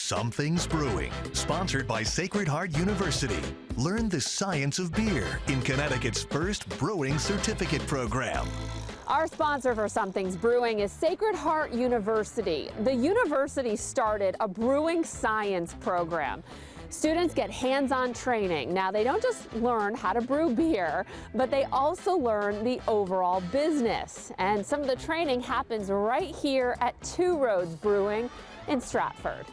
Something's Brewing, sponsored by Sacred Heart University. Learn the science of beer in Connecticut's first brewing certificate program. Our sponsor for Something's Brewing is Sacred Heart University. The university started a brewing science program. Students get hands-on training. Now, they don't just learn how to brew beer, but they also learn the overall business. And some of the training happens right here at Two Roads Brewing in Stratford.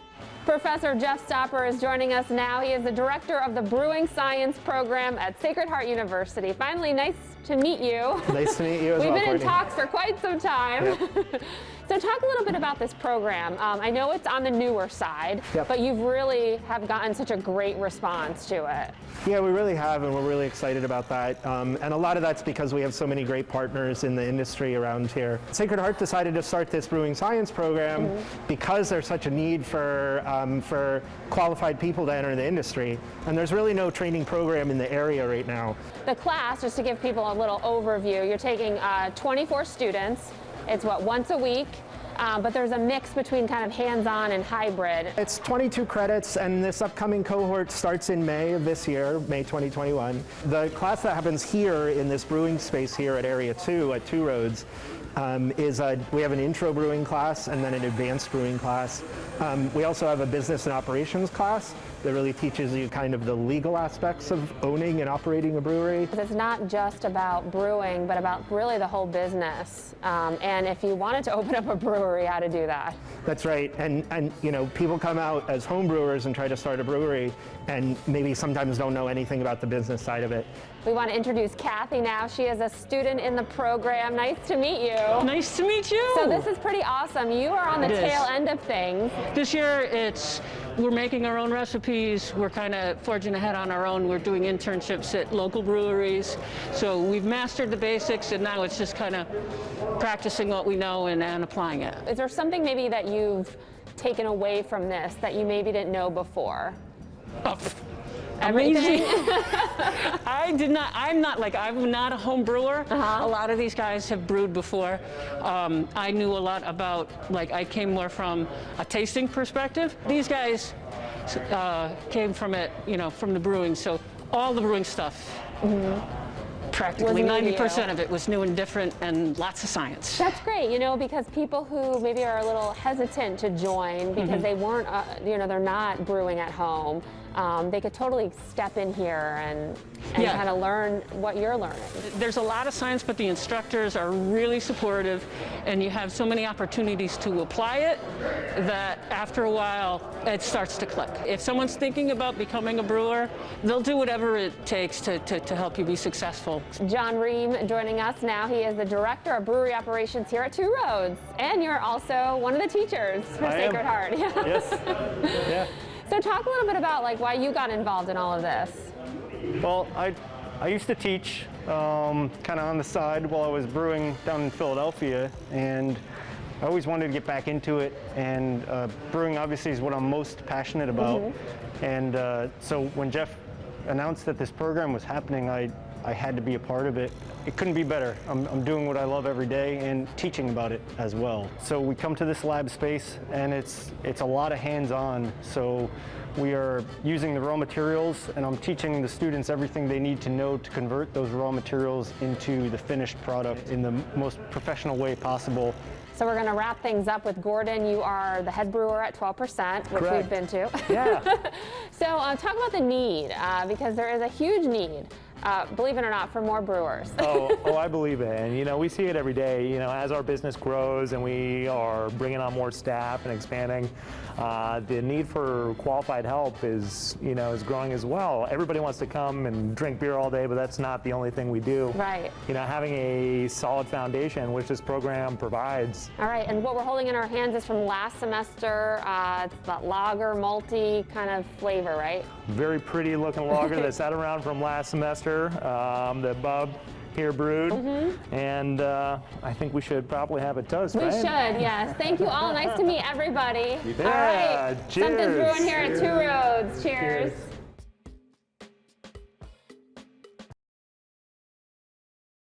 Professor Jeff Stopper is joining us now. He is the director of the Brewing Science Program at Sacred Heart University. Finally, nice to meet you. Nice to meet you as well, We've been in Courtney. talks for quite some time. Yep. So talk a little bit about this program. I know it's on the newer side, Yep. but you've really have gotten such a great response to it. Yeah, we really have, and we're really excited about that. And a lot of that's because we have so many great partners in the industry around here. Sacred Heart decided to start this brewing science program because there's such a need for qualified people to enter the industry. And there's really no training program in the area right now. The class, just to give people a little overview, you're taking 24 students. It's once a week, but there's a mix between kind of hands-on and hybrid. It's 22 credits, and this upcoming cohort starts in May of this year, May 2021. The class that happens here in this brewing space here at Area 2 at Two Roads we have an intro brewing class and then an advanced brewing class. We also have a business and operations class that really teaches you kind of the legal aspects of owning and operating a brewery. It's not just about brewing, but about really the whole business. And if you wanted to open up a brewery, how to do that. That's right, and you know, people come out as home brewers and try to start a brewery and maybe sometimes don't know anything about the business side of it. We want to introduce Kathy now. She is a student in the program. Nice to meet you. Nice to meet you. So this is pretty awesome. You are on the tail end of things. This year we're making our own recipes. We're kind of forging ahead on our own. We're doing internships at local breweries. So we've mastered the basics, and now it's just kind of practicing what we know and applying it. Is there something maybe that you've taken away from this that you maybe didn't know before? Oh, Everything? I'm not a home brewer. A lot of these guys have brewed before. I knew a lot about, I came more from a tasting perspective. These guys came from it, from the brewing. So all the brewing stuff, practically 90% of it was new and different and lots of science. That's great, because people who maybe are a little hesitant to join because they weren't, they're not brewing at home, they could totally step in here and kind of learn what you're learning. There's a lot of science, but the instructors are really supportive, and you have so many opportunities to apply it that after a while it starts to click. If someone's thinking about becoming a brewer, they'll do whatever it takes to help you be successful. John Ream joining us now. He is the director of brewery operations here at Two Roads, and you're also one of the teachers for Sacred Heart. Yes. Yeah. So talk a little bit about why you got involved in all of this. Well, I used to teach kind of on the side while I was brewing down in Philadelphia, and I always wanted to get back into it, and brewing obviously is what I'm most passionate about. And so when Jeff announced that this program was happening, I had to be a part of it. It couldn't be better. I'm doing what I love every day and teaching about it as well. So we come to this lab space, and it's a lot of hands-on. So we are using the raw materials, and I'm teaching the students everything they need to know to convert those raw materials into the finished product in the most professional way possible. So we're going to wrap things up with Gordon. You are the head brewer at 12%, which Correct. we've been to. Yeah. So talk about the need, because there is a huge need, believe it or not, for more brewers. Oh, I believe it. And, we see it every day, as our business grows and we are bringing on more staff and expanding, the need for qualified help is growing as well. Everybody wants to come and drink beer all day, but that's not the only thing we do. Right. Having a solid foundation, which this program provides. All right, and what we're holding in our hands is from last semester. It's that lager, malty kind of flavor, right? Very pretty looking lager that sat around from last semester that Bob here brewed, and I think we should probably have a toast, We right? should, yes. Thank you all. Nice to meet everybody. Yeah, All right, cheers. Something's brewing here at Two Roads. Cheers.